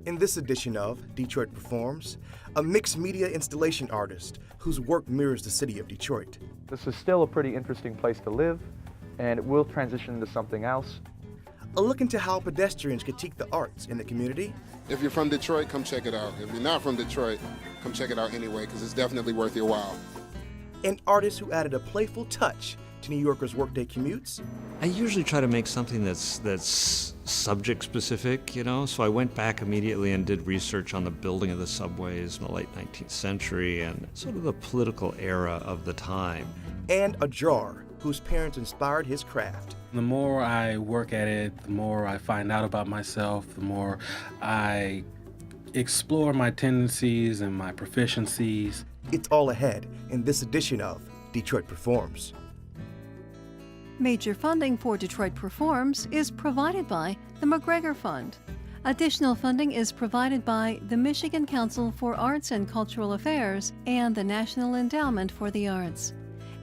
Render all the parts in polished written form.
In this edition of Detroit Performs, a mixed media installation artist whose work mirrors the city of Detroit. This is still a pretty interesting place to live, and it will transition into something else. A look into how pedestrians critique the arts in the community. If you're from Detroit, come check it out. If you're not from Detroit, come check it out anyway, because it's definitely worth your while. An artist who added a playful touch to New Yorkers' workday commutes. I usually try to make something that's subject specific, so I went back immediately and did research on the building of the subways in the late 19th century and sort of the political era of the time. And a drawer whose parents inspired his craft. The more I work at it, the more I find out about myself, the more I explore my tendencies and my proficiencies. It's all ahead in this edition of Detroit Performs. Major funding for Detroit Performs is provided by the McGregor Fund. Additional funding is provided by the Michigan Council for Arts and Cultural Affairs and the National Endowment for the Arts,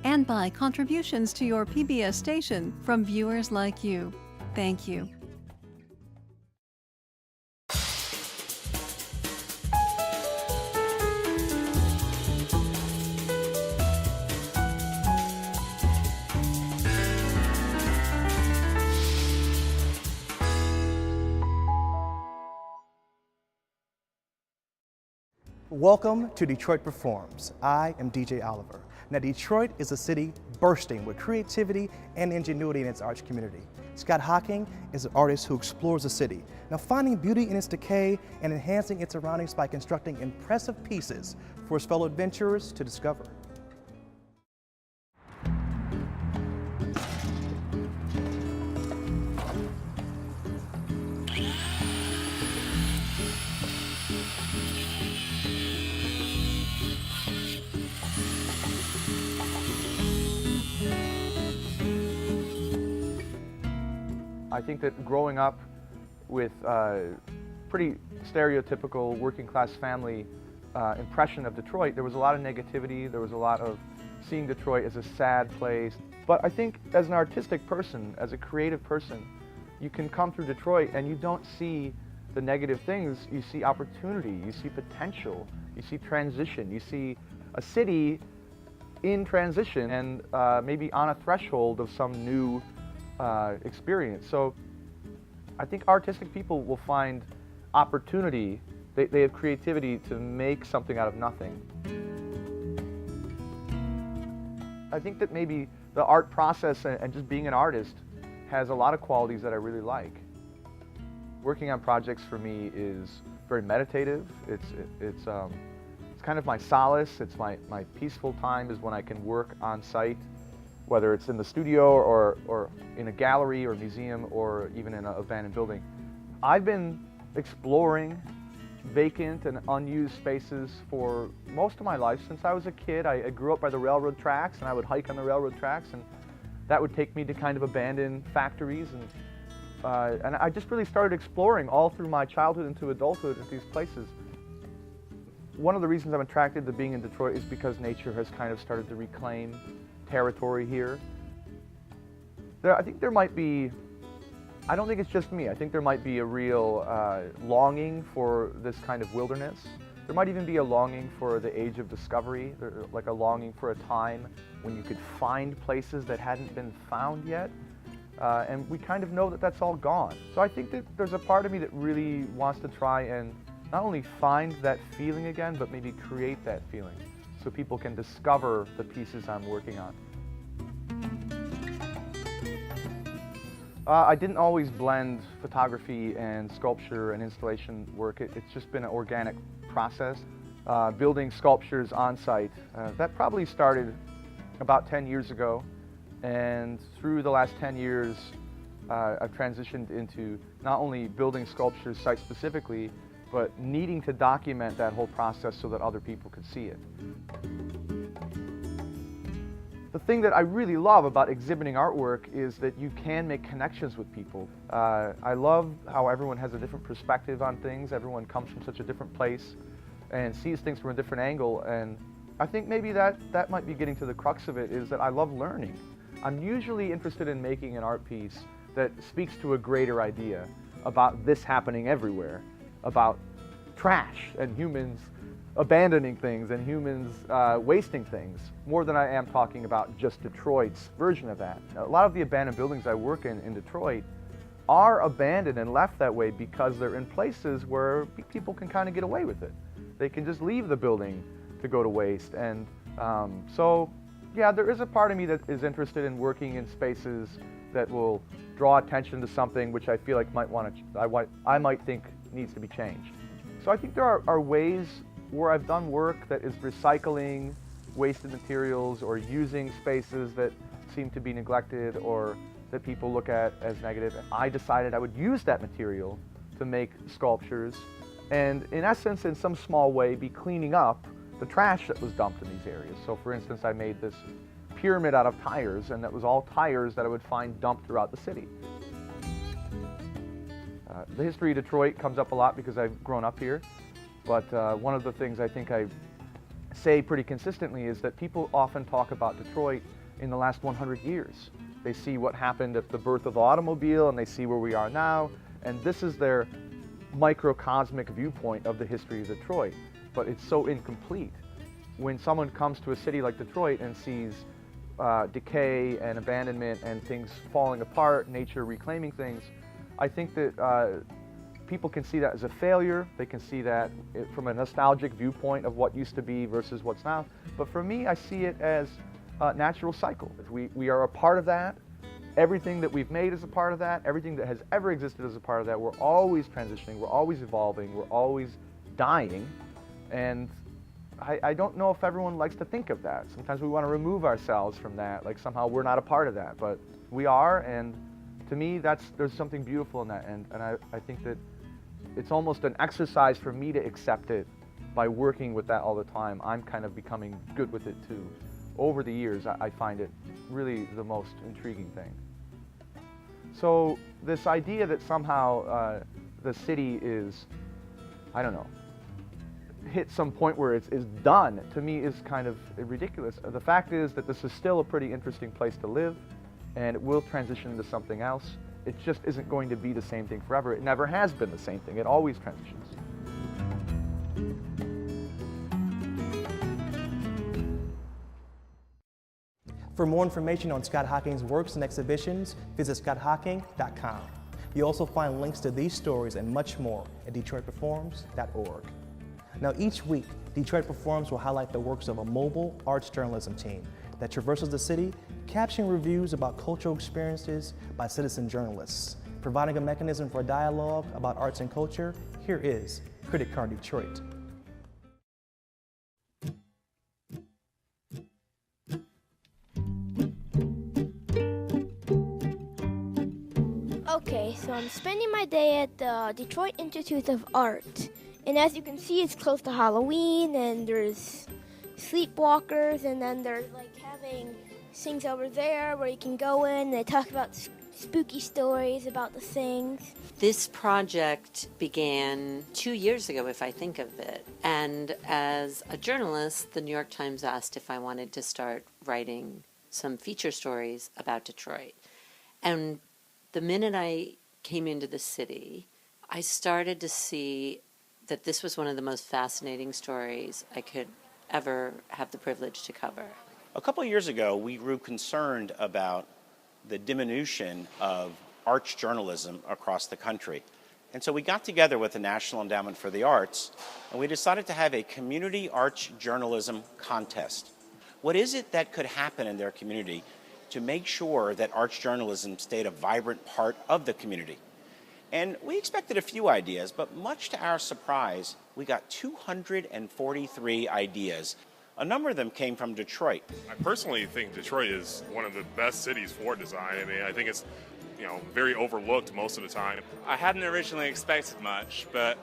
and by contributions to your PBS station from viewers like you. Thank you. Welcome to Detroit Performs. I am DJ Oliver. Now, Detroit is a city bursting with creativity and ingenuity in its arts community. Scott Hocking is an artist who explores the city, now finding beauty in its decay and enhancing its surroundings by constructing impressive pieces for his fellow adventurers to discover. I think that growing up with pretty stereotypical working class family impression of Detroit, there was a lot of negativity, there was a lot of seeing Detroit as a sad place. But I think as an artistic person, as a creative person, you can come through Detroit and you don't see the negative things, you see opportunity, you see potential, you see transition, you see a city in transition and maybe on a threshold of some new experience. So I think artistic people will find opportunity, they have creativity to make something out of nothing. I think that maybe the art process and just being an artist has a lot of qualities that I really like. Working on projects for me is very meditative. It's kind of my solace. It's my peaceful time is when I can work on site, whether it's in the studio or in a gallery or museum or even in an abandoned building. I've been exploring vacant and unused spaces for most of my life. Since I was a kid, I grew up by the railroad tracks and I would hike on the railroad tracks, and that would take me to kind of abandoned factories. And I just really started exploring all through my childhood into adulthood at these places. One of the reasons I'm attracted to being in Detroit is because nature has kind of started to reclaim territory here. I think there might be, I don't think it's just me, I think there might be a real longing for this kind of wilderness. There might even be a longing for the age of discovery, like a longing for a time when you could find places that hadn't been found yet. And we kind of know that that's all gone. So I think that there's a part of me that really wants to try and not only find that feeling again, but maybe create that feeling, so people can discover the pieces I'm working on. I didn't always blend photography and sculpture and installation work. It's just been an organic process. Building sculptures on site, that probably started about 10 years ago. And through the last 10 years, I've transitioned into not only building sculptures site specifically, but needing to document that whole process so that other people could see it. The thing that I really love about exhibiting artwork is that you can make connections with people. I love how everyone has a different perspective on things. Everyone comes from such a different place and sees things from a different angle. And I think maybe that might be getting to the crux of it, is that I love learning. I'm usually interested in making an art piece that speaks to a greater idea about this happening everywhere, about trash and humans abandoning things and humans wasting things, more than I am talking about just Detroit's version of that. A lot of the abandoned buildings I work in Detroit are abandoned and left that way because they're in places where people can kind of get away with it. They can just leave the building to go to waste. And so, yeah, there is a part of me that is interested in working in spaces that will draw attention to something which I feel like I might think needs to be changed. So I think there are ways where I've done work that is recycling wasted materials or using spaces that seem to be neglected or that people look at as negative. I decided I would use that material to make sculptures and, in essence, in some small way, be cleaning up the trash that was dumped in these areas. So, for instance, I made this pyramid out of tires, and that was all tires that I would find dumped throughout the city. The history of Detroit comes up a lot because I've grown up here, but one of the things I think I say pretty consistently is that people often talk about Detroit in the last 100 years. They see what happened at the birth of the automobile, and they see where we are now, and this is their microcosmic viewpoint of the history of Detroit, but it's so incomplete. When someone comes to a city like Detroit and sees decay and abandonment and things falling apart, nature reclaiming things, I think that people can see that as a failure. They can see that from a nostalgic viewpoint of what used to be versus what's now. But for me, I see it as a natural cycle. We are a part of that. Everything that we've made is a part of that. Everything that has ever existed is a part of that. We're always transitioning. We're always evolving. We're always dying. And I don't know if everyone likes to think of that. Sometimes we want to remove ourselves from that, like somehow we're not a part of that. But we are, and to me, there's something beautiful in that. And I think that it's almost an exercise for me to accept it by working with that all the time. I'm kind of becoming good with it too. Over the years, I find it really the most intriguing thing. So this idea that somehow the city is, I don't know, hit some point where it's done, to me is kind of ridiculous. The fact is that this is still a pretty interesting place to live, and it will transition into something else. It just isn't going to be the same thing forever. It never has been the same thing. It always transitions. For more information on Scott Hocking's works and exhibitions, visit scotthocking.com. You'll also find links to these stories and much more at detroitperforms.org. Now, each week, Detroit Performs will highlight the works of a mobile arts journalism team that traverses the city, capturing reviews about cultural experiences by citizen journalists. Providing a mechanism for dialogue about arts and culture, here is CriticCar Detroit. Okay, so I'm spending my day at the Detroit Institute of Art. And as you can see, it's close to Halloween, and there's sleepwalkers, and then there's like having things over there where you can go in and they talk about spooky stories about the things. This project began 2 years ago, if I think of it. And as a journalist, the New York Times asked if I wanted to start writing some feature stories about Detroit. And the minute I came into the city, I started to see that this was one of the most fascinating stories I could ever have the privilege to cover. A couple of years ago, we grew concerned about the diminution of arts journalism across the country. And so we got together with the National Endowment for the Arts, and we decided to have a community arts journalism contest. What is it that could happen in their community to make sure that arts journalism stayed a vibrant part of the community? And we expected a few ideas, but much to our surprise, we got 243 ideas. A number of them came from Detroit. I personally think Detroit is one of the best cities for design. I mean, I think it's, very overlooked most of the time. I hadn't originally expected much, but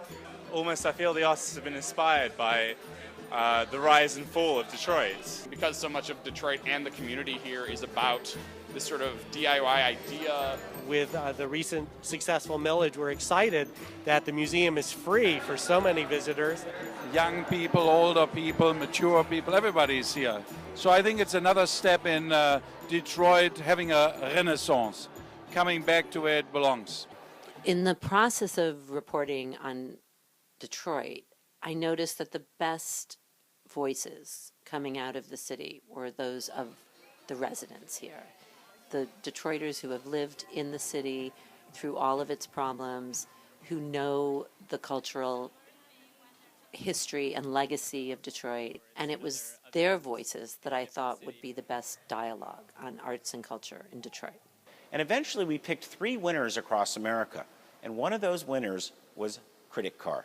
almost I feel the artists have been inspired by the rise and fall of Detroit. Because so much of Detroit and the community here is about this sort of DIY idea. With the recent successful millage, we're excited that the museum is free for so many visitors. Young people, older people, mature people, everybody's here. So I think it's another step in Detroit having a renaissance, coming back to where it belongs. In the process of reporting on Detroit, I noticed that the best voices coming out of the city were those of the residents here. The Detroiters who have lived in the city through all of its problems, who know the cultural history and legacy of Detroit. And it was their voices that I thought would be the best dialogue on arts and culture in Detroit. And eventually we picked 3 winners across America. And one of those winners was CriticCar.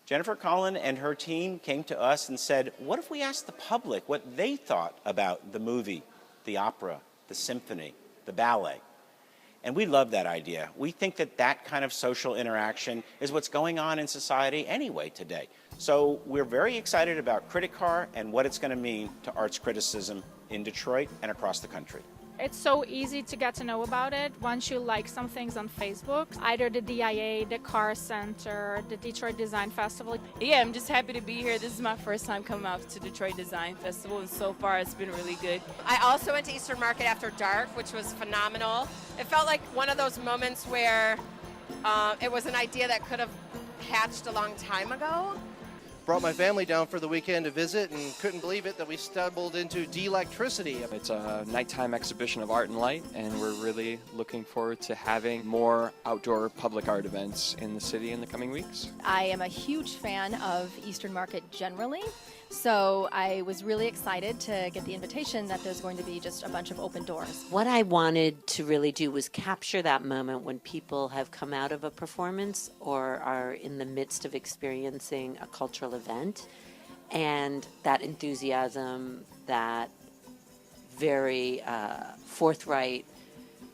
Jennifer Collin and her team came to us and said, what if we asked the public what they thought about the movie, the opera, the symphony, the ballet? And we love that idea. We think that that kind of social interaction is what's going on in society anyway today. So we're very excited about CriticCar and what it's going to mean to arts criticism in Detroit and across the country. It's so easy to get to know about it once you like some things on Facebook, either the DIA, the Car Center, the Detroit Design Festival. Yeah, I'm just happy to be here. This is my first time coming out to Detroit Design Festival, and so far it's been really good. I also went to Eastern Market after dark, which was phenomenal. It felt like one of those moments where it was an idea that could have hatched a long time ago. Brought my family down for the weekend to visit and couldn't believe it that we stumbled into de-electricity. It's a nighttime exhibition of art and light, and we're really looking forward to having more outdoor public art events in the city in the coming weeks. I am a huge fan of Eastern Market generally, so I was really excited to get the invitation that there's going to be just a bunch of open doors. What I wanted to really do was capture that moment when people have come out of a performance or are in the midst of experiencing a cultural event, and that enthusiasm, that very forthright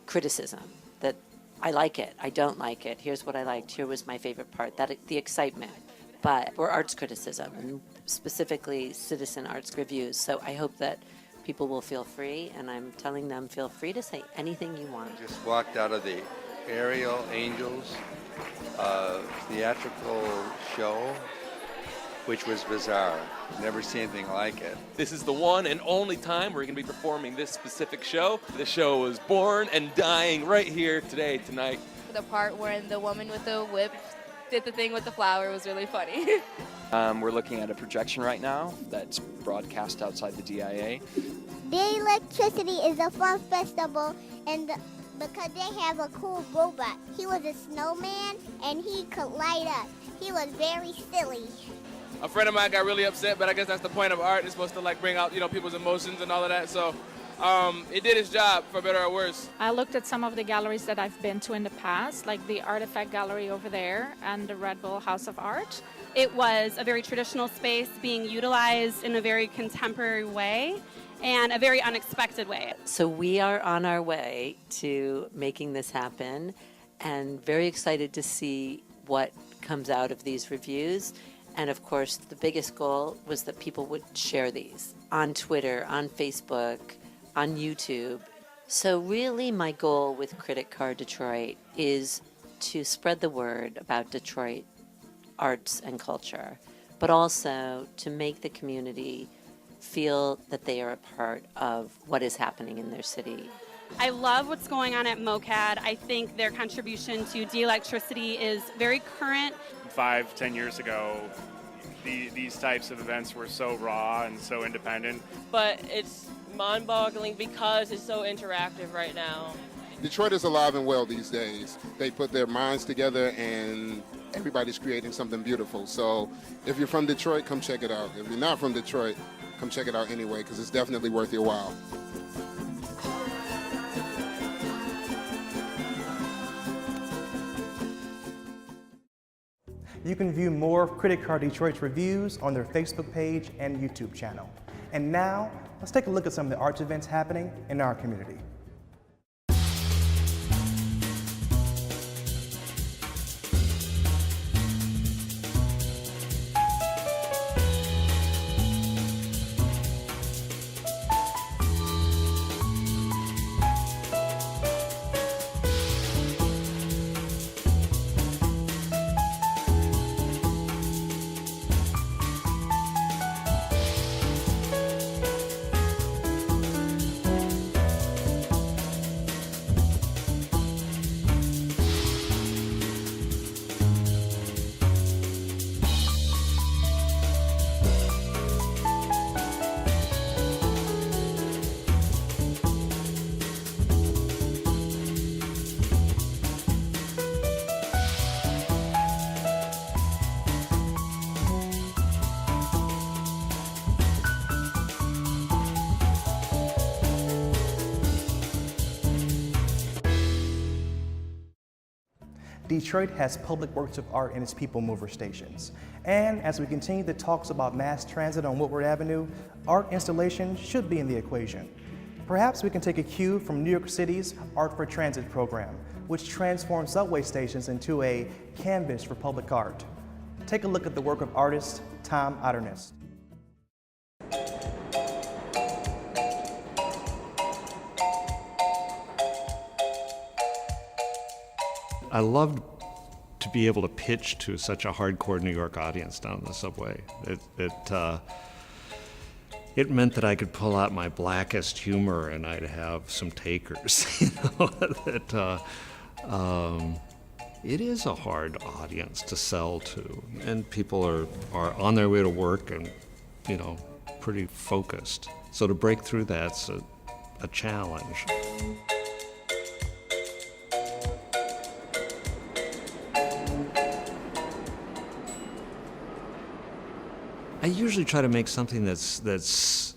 criticism that I like it, I don't like it, here's what I liked, here was my favorite part, that the excitement. But we're arts criticism, and specifically citizen arts reviews, so I hope that people will feel free, and I'm telling them feel free to say anything you want. Just walked out of the Ariel Angels theatrical show, which was bizarre. Never seen anything like it. This is the one and only time we're going to be performing this specific show. The show was born and dying right here today, tonight. The part where the woman with the whip did the thing with the flower was really funny. We're looking at a projection right now that's broadcast outside the DIA. The electricity is a fun festival, and because they have a cool robot. He was a snowman, and he could light up. He was very silly. A friend of mine got really upset, but I guess that's the point of art. It's supposed to like bring out, people's emotions and all of that. So it did its job, for better or worse. I looked at some of the galleries that I've been to in the past, like the Artifact Gallery over there and the Red Bull House of Art. It was a very traditional space being utilized in a very contemporary way and a very unexpected way. So we are on our way to making this happen, and very excited to see what comes out of these reviews. And of course, the biggest goal was that people would share these on Twitter, on Facebook, on YouTube. So really my goal with CriticCar Detroit is to spread the word about Detroit arts and culture, but also to make the community feel that they are a part of what is happening in their city. I love what's going on at MOCAD. I think their contribution to de-electricity is very current. 5-10 years ago, these types of events were so raw and so independent. But it's mind-boggling because it's so interactive right now. Detroit is alive and well these days. They put their minds together and everybody's creating something beautiful. So if you're from Detroit, come check it out. If you're not from Detroit, come check it out anyway, because it's definitely worth your while. You can view more of CriticCar Detroit's reviews on their Facebook page and YouTube channel. And now, let's take a look at some of the arts events happening in our community. Detroit has public works of art in its people mover stations. And as we continue the talks about mass transit on Woodward Avenue, art installation should be in the equation. Perhaps we can take a cue from New York City's Art for Transit program, which transforms subway stations into a canvas for public art. Take a look at the work of artist Tom Otterness. I loved to be able to pitch to such a hardcore New York audience down the subway. It meant that I could pull out my blackest humor and I'd have some takers. It is a hard audience to sell to, and people are on their way to work and, pretty focused. So to break through that's a challenge. I usually try to make something that's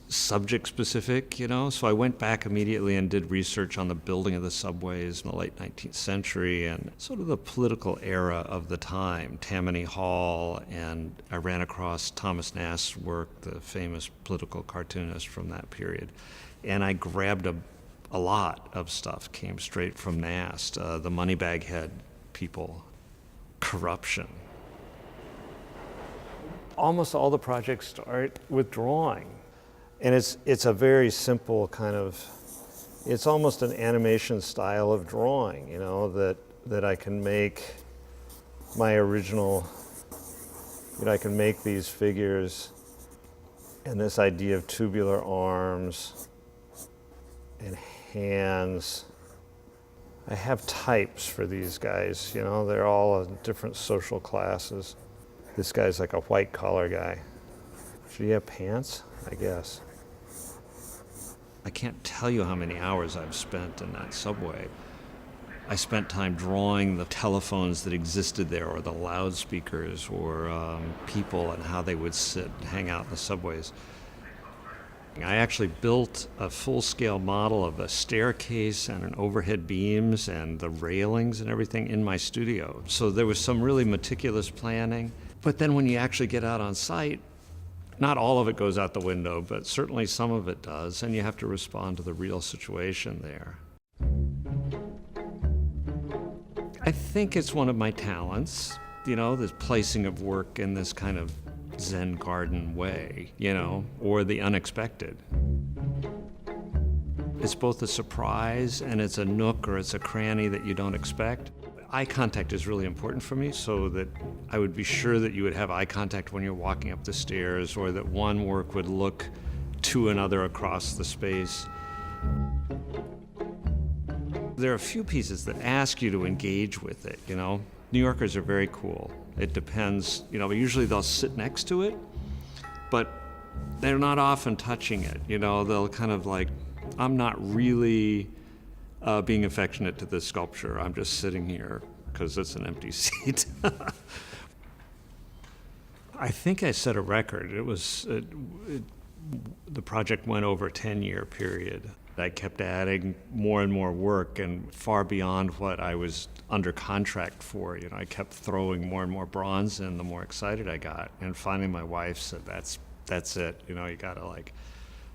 subject specific, so I went back immediately and did research on the building of the subways in the late 19th century and sort of the political era of the time, Tammany Hall, and I ran across Thomas Nast's work, the famous political cartoonist from that period, and I grabbed a lot of stuff, came straight from Nast, the Moneybag Head people, corruption. Almost all the projects start with drawing. And it's a very simple kind of, it's almost an animation style of drawing, that I can make my original, I can make these figures and this idea of tubular arms and hands. I have types for these guys, they're all in different social classes. This guy's like a white collar guy. Should he have pants? I guess. I can't tell you how many hours I've spent in that subway. I spent time drawing the telephones that existed there, or the loudspeakers, or people and how they would sit and hang out in the subways. I actually built a full-scale model of a staircase and an overhead beams and the railings and everything in my studio. So there was some really meticulous planning. But then when you actually get out on site, not all of it goes out the window, but certainly some of it does, and you have to respond to the real situation there. I think it's one of my talents, this placing of work in this kind of Zen garden way, or the unexpected. It's both a surprise and it's a nook or it's a cranny that you don't expect. Eye contact is really important for me, so that I would be sure that you would have eye contact when you're walking up the stairs, or that one work would look to another across the space. There are a few pieces that ask you to engage with it, New Yorkers are very cool. It depends, usually they'll sit next to it, but they're not often touching it, they'll kind of like, I'm not really being affectionate to this sculpture. I'm just sitting here because it's an empty seat. I think I set a record. The project went over a 10-year period. I kept adding more and more work, and far beyond what I was under contract for. I kept throwing more and more bronze in the more excited I got. And finally my wife said, that's it. You gotta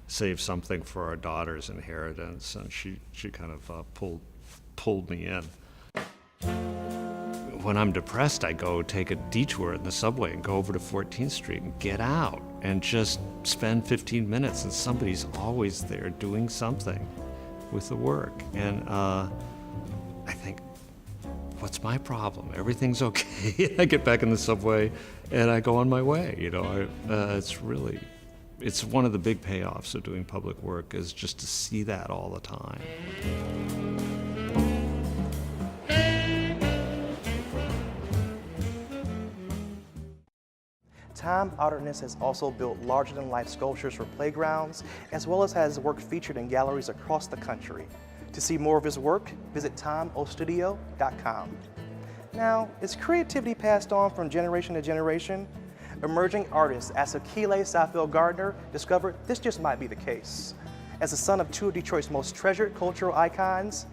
save something for our daughter's inheritance, and she kind of pulled me in. When I'm depressed, I go take a detour in the subway and go over to 14th Street and get out and just spend 15 minutes, and somebody's always there doing something with the work. And I think, what's my problem? Everything's okay. I get back in the subway and I go on my way. It's one of the big payoffs of doing public work, is just to see that all the time. Tom Otterness has also built larger-than-life sculptures for playgrounds, as well as has work featured in galleries across the country. To see more of his work, visit tomostudio.com. Now, is creativity passed on from generation to generation? Emerging artist Asukile Saffell Gardner discovered this just might be the case. As the son of two of Detroit's most treasured cultural icons,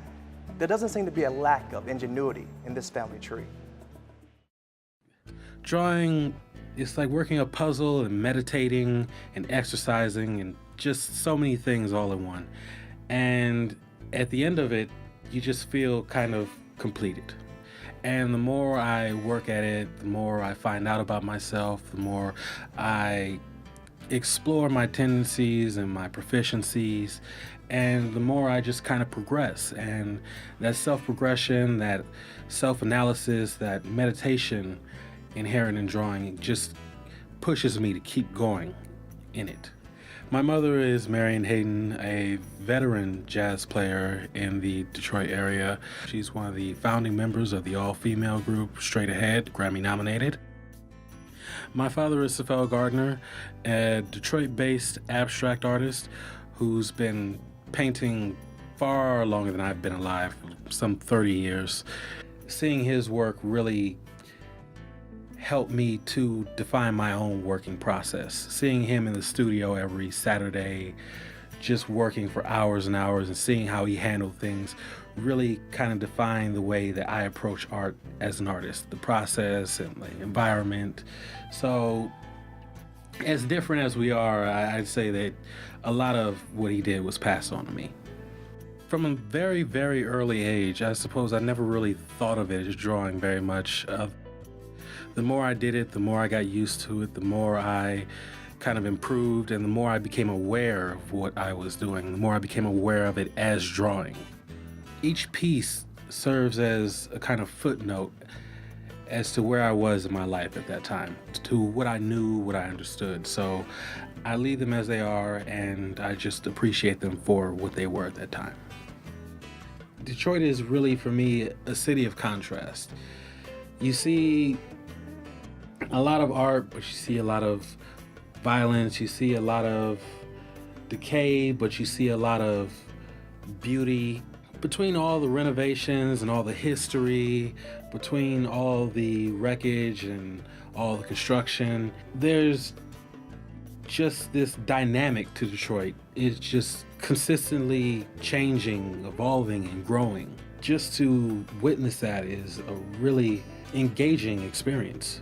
there doesn't seem to be a lack of ingenuity in this family tree. Drawing is like working a puzzle and meditating and exercising and just so many things all in one. And at the end of it, you just feel kind of completed. And the more I work at it, the more I find out about myself, the more I explore my tendencies and my proficiencies, and the more I just kind of progress. And that self-progression, that self-analysis, that meditation inherent in drawing just pushes me to keep going in it. My mother is Marion Hayden, a veteran jazz player in the Detroit area. She's one of the founding members of the all-female group Straight Ahead, Grammy nominated. My father is Saffell Gardner, a Detroit-based abstract artist who's been painting far longer than I've been alive, some 30 years. Seeing his work really helped me to define my own working process. Seeing him in the studio every Saturday, just working for hours and hours and seeing how he handled things really kind of defined the way that I approach art as an artist, the process and the environment. So as different as we are, I'd say that a lot of what he did was passed on to me. From a very, very early age, I suppose I never really thought of it as drawing very much. The more I did it, the more I got used to it, the more I kind of improved, and the more I became aware of what I was doing, the more I became aware of it as drawing. Each piece serves as a kind of footnote as to where I was in my life at that time, to what I knew, what I understood. So I leave them as they are, and I just appreciate them for what they were at that time. Detroit is really, for me, a city of contrast. You see a lot of art, but you see a lot of violence, you see a lot of decay, but you see a lot of beauty. Between all the renovations and all the history, between all the wreckage and all the construction, there's just this dynamic to Detroit. It's just consistently changing, evolving, and growing. Just to witness that is a really engaging experience.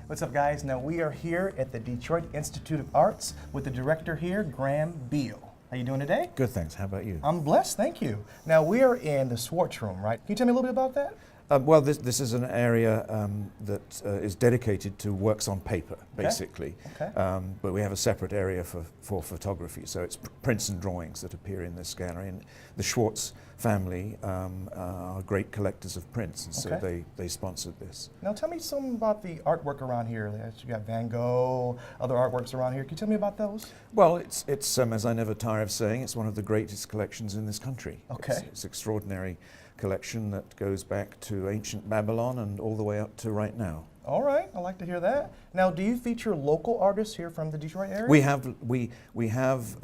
What's up, guys? Now we are here at the Detroit Institute of Arts with the director here, Graham Beal. How you doing today? Good, thanks. How about you? I'm blessed, thank you. Now we are in the Swartz Room, right? Can you tell me a little bit about that? Well, this is an area that is dedicated to works on paper, basically. Okay. But we have a separate area for photography, so it's prints and drawings that appear in this gallery. And the Schwartz family are great collectors of prints, and so they sponsored this. Now tell me something about the artwork around here. You got Van Gogh, other artworks around here. Can you tell me about those? Well, it's as I never tire of saying, it's one of the greatest collections in this country. Okay. It's extraordinary collection that goes back to ancient Babylon and all the way up to right now. All right, I like to hear that. Now, do you feature local artists here from the Detroit area? We have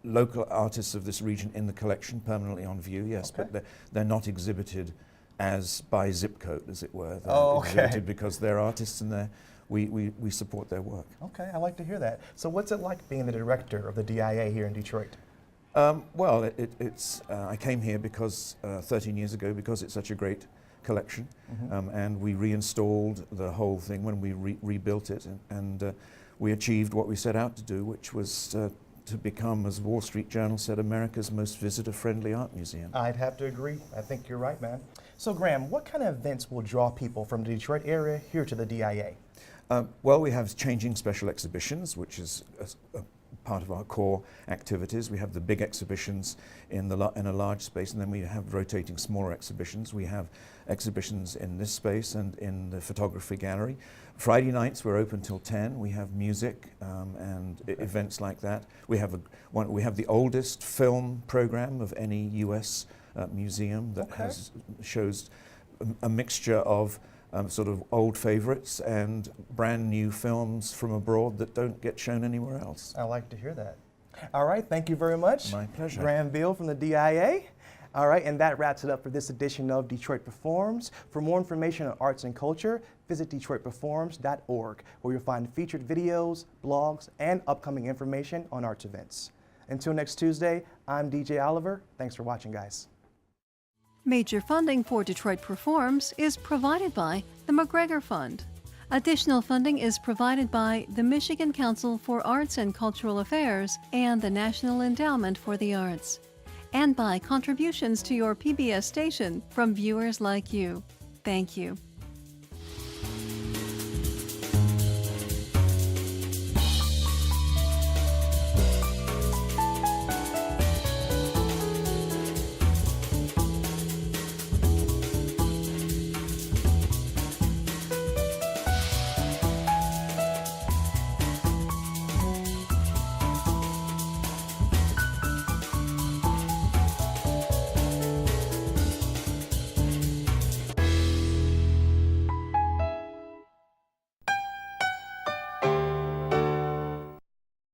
local artists of this region in the collection permanently on view, yes, but they're not exhibited as by zip code, as it were. They're exhibited because they're artists and we support their work. Okay, I like to hear that. So what's it like being the director of the DIA here in Detroit? Well, I came here because 13 years ago because it's such a great collection, and we reinstalled the whole thing when we rebuilt it, and we achieved what we set out to do, which was to become, as Wall Street Journal said, America's most visitor-friendly art museum. I'd have to agree. I think you're right, man. So, Graham, what kind of events will draw people from the Detroit area here to the DIA? Well, we have changing special exhibitions, which is a part of our core activities. We have the big exhibitions in a large space, and then we have rotating smaller exhibitions. We have exhibitions in this space and in the photography gallery. Friday nights we're open till 10. We have music and events like that. We have the oldest film program of any U.S. museum that shows a mixture of sort of old favorites and brand new films from abroad that don't get shown anywhere else. I like to hear that. All right, thank you very much. My pleasure. Graham Beal from the DIA. All right, and that wraps it up for this edition of Detroit Performs. For more information on arts and culture, visit DetroitPerforms.org, where you'll find featured videos, blogs, and upcoming information on arts events. Until next Tuesday, I'm DJ Oliver. Thanks for watching, guys. Major funding for Detroit Performs is provided by the McGregor Fund. Additional funding is provided by the Michigan Council for Arts and Cultural Affairs and the National Endowment for the Arts, and by contributions to your PBS station from viewers like you. Thank you.